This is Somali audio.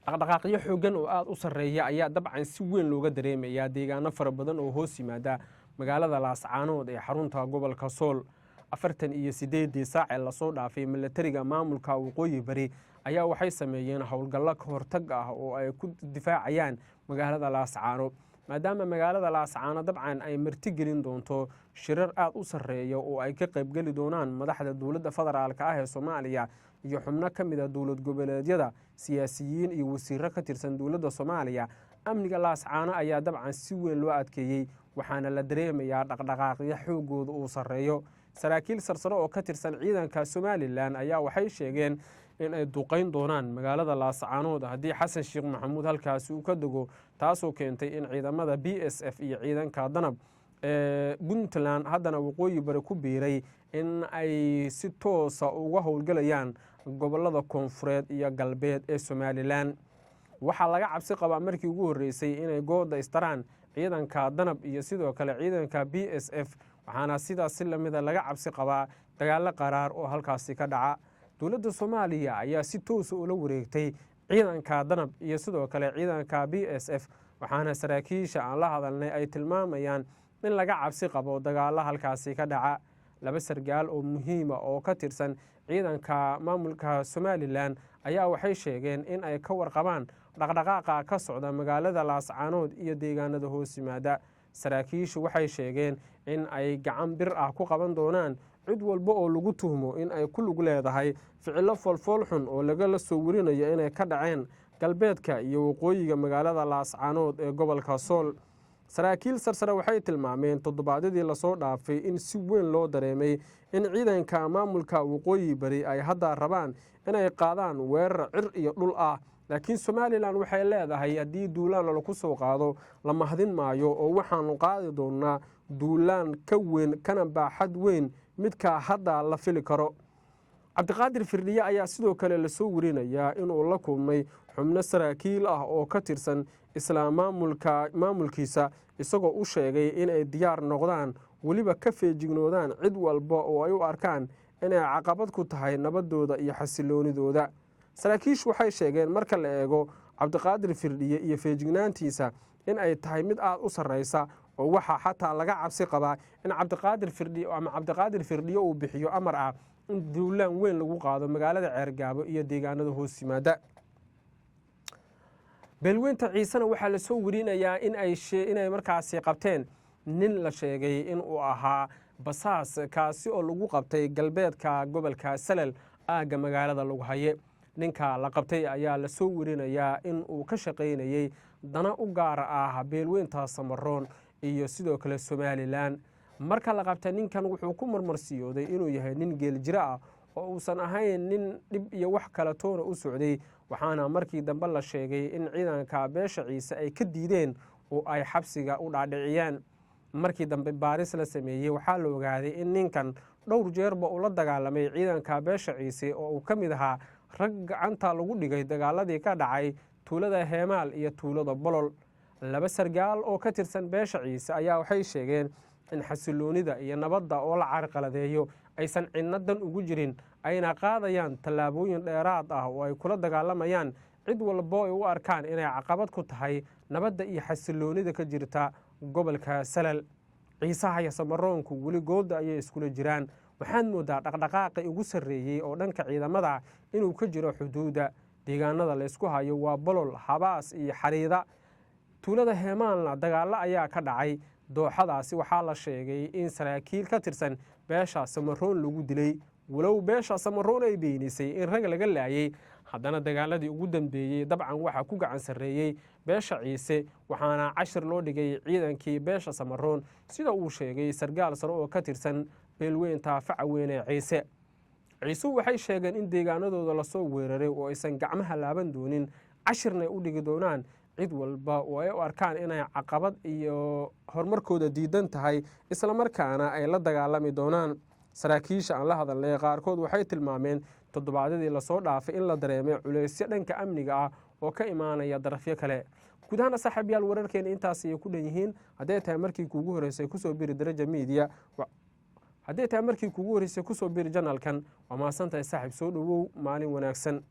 dhaqdhaqaaqyo xoogan oo aad u sarreeya ayaa dabcan si weyn looga dareemayaa deegaano fara badan oo hoos yimaada magaalada laascaanood ee xarunta gobolka sool 48 saac lasoo dhaafay milatariga maamulka waqooyi bari ayaa waxay sameeyeen howlgallo ka hortag ah oo ay ku difaacayaan magaalada laascaanood maadaama magaalada laascaanood dabcan ay martigelin doonto shirar aad u sarreeya oo ay ka qaybgeli doonaan madaxda dowladda federaalka ah ee Soomaaliya iyo xubno ka mid ah dowlad goboleedyada siyaasiyiin iyo wasiirro ka tirsan dowladda Soomaaliya amniga laascaanood ayaa dabcan si weyn loo adkeeyay waxaana la dareemayaa dhaqdhaqaaqyo xoogooda uu sarreeyo saraakiil sarsare oo ka tirsan ciidanka Somaliland ayaa waxay sheegeen in ay duqeyn doonaan magaalada laascaanood haddii xasan sheekh maxamuud halkaasi uu ka dago taasoo keentay in ciidamada BSF iyo ciidanka danab Puntland haddana waqooyi bari ku biiray in ay si toos ah uga howlgalayaan gobolada koonfureed iyo galbeed ee Somaliland waxaa laga cabsi qabaa markii ugu horeysay inay gooda istaraan ciidanka danab iyo sidoo kale ciidanka BSF waxaana sidaas si lamid ah laga cabsi qabaa dagaalo qaraar oo halkaasi ka dhaca dowladda Soomaaliya ayaa si toos ah ula wareegtay ciidanka danab iyo sidoo kale ciidanka BSF waxaana saraakiisha aan la hadalnay ay tilmaamayaan in laga cabsi qabo dagaalo halkaasi ka dhaca laba sargaal oo muhiim ah oo ka tirsan ciidanka maamulka Somaliland ayaa waxay sheegeen in ay ka warqabaan dhaqdhaqaaqa ka socda magaalada laascaanood iyo deegaanada hoos yimaada saraakiishu waxay sheegeen in ay gacan bir ah ku qaban doonaan cid walba oo lagu tuhmo in ay ku lug leedahay ficilo foolfool xun oo laga soo warinayo inay ka dhaceen galbeedka iyo waqooyiga magaalada laascaanood ee gobolka sool saraakiil sarsare waxay tilmaameen toddobaadyadii lasoo dhaafay in si weyn loo dareemay in ciidanka maamulka waqooyi bari ay hadda rabaan inay qaadaan weerar cir iyo dhul ah laakiin Somaliland waxay leedahay haddii duulaan lagu soo qaado la mahdin maayo oo waxaanu qaadi doonaa duulaan ka weyn kana baaxad weyn midka hadda la fili karo cabdiqaadir firdhiye ayaa sidoo kale la soo warinayaa inuu la kulmay xubno saraakiil ah oo ka tirsan islaam maamulkiisa isagoo u sheegay inay diyaar noqdaan weliba ka feejignoodaan cid walba oo ay u arkaan inay caqabad ku tahay nabadooda iyo xasiloonidooda saraakiishu waxay sheegeen marka la eego cabdiqaadir firdhiye iyo feejignaantiisa in ay tahay mid aad u sarreysa oo waxaa xataa laga cabsi qabaa in cabdiqaadir firdhiye uu bixiyo amar ah in duulaan weyn lagu qaado magaalada Ceergaabo iyo deegaanada hoos yimaada beelweynta ciisana waxaa la soo warinayaa inay markaasi qabteen nin la sheegay in uu ahaa basaas kaasi oo lagu qabtay galbeedka gobolka Salal aaga magaalada lagu haye ninka la qabtay ayaa la soo warinayaa in uu ka shaqaynayay dana u gaar ah beelweynta Samaroon iyo sidoo kale Somaliland marka la qabtay ninkan wuxuu ku marmarsiyooday inuu yahay nin geel jira ah oo uusan ahayn nin dhib iyo wax kala toona u socday waxaana markii dambe la sheegay in ciidanka beesha ciise ay ka diideen oo ay xabsiga u dhaadhiciyeen markii dambe baaris la sameeyay waxaa la ogaaday in ninkan dhowr jeerba uu la dagaalamay ciidanka beesha ciise oo uu ka mid ahaa rag gacanta lagu dhigay dagaaladii ka dhacay tuulada Heemaal iyo tuulada Bolol laba sargaal oo ka tirsan beesha ciise ayaa waxay sheegeen in xasiloonida iyo nabadda oo la carqaladeeyo aysan cidnadan ugu jirin ayna qaadayaan tallaabooyin dheeraad ah oo ay kula dagaalamayaan cid walba ay u arkaan inay caqabad ku tahay nabadda iyo xasiloonida ka jirta gobolka Salal ciisaha iyo Samaroonku weli gooda ayay iskula jiraan waxaan moodaa dhaqdhaqaaqi ugu sarreeyay oo dhanka ciidamada inuu ka jiro xuduuda deegaanada la isku hayo waa Bolol Habaas iyo Xariida tuulada Heemaalna dagaalo ayaa ka dhacay dooxadaasi waxaa la sheegay in saraakiil ka tirsan beesha Samaroon lagu dilay walow beesha Samaroon ay beenisay in rag laga laayay haddana dagaaladii ugu dambeeyay dabcan waxa ku gacan sarreeyay beesha ciise waxaana cashir loo dhigay ciidankii beesha Samaroon sida uu sheegay sargaal sare oo ka tirsan beelweynta facaweyn ee ciise waxay sheegeen in deegaanadooda la soo weeraray oo aysan gacmaha laaban doonin cashirna u dhigi doonaan cid walba oo ay u arkaan inay caqabad iyo horumarkooda diidan tahay isla markaana ay la dagaalami doonaan saraakiisha aan la hadalnay qaarkood waxay tilmaameen toddobaadyadii lasoo dhaafay in la dareemay culeysyo dhanka amniga ah oo ka imaanaya darafyo kale guud ahaan saaxiibayaal wararkeena intaas ay ku dhan yihiin haddii tahay markii kuugu horeysay kusoo biri daraja media haddii tahay markii kuugu horeysay kusoo biri janalkan waa mahadsantahay saaxiib soo dhawow maalin wanaagsan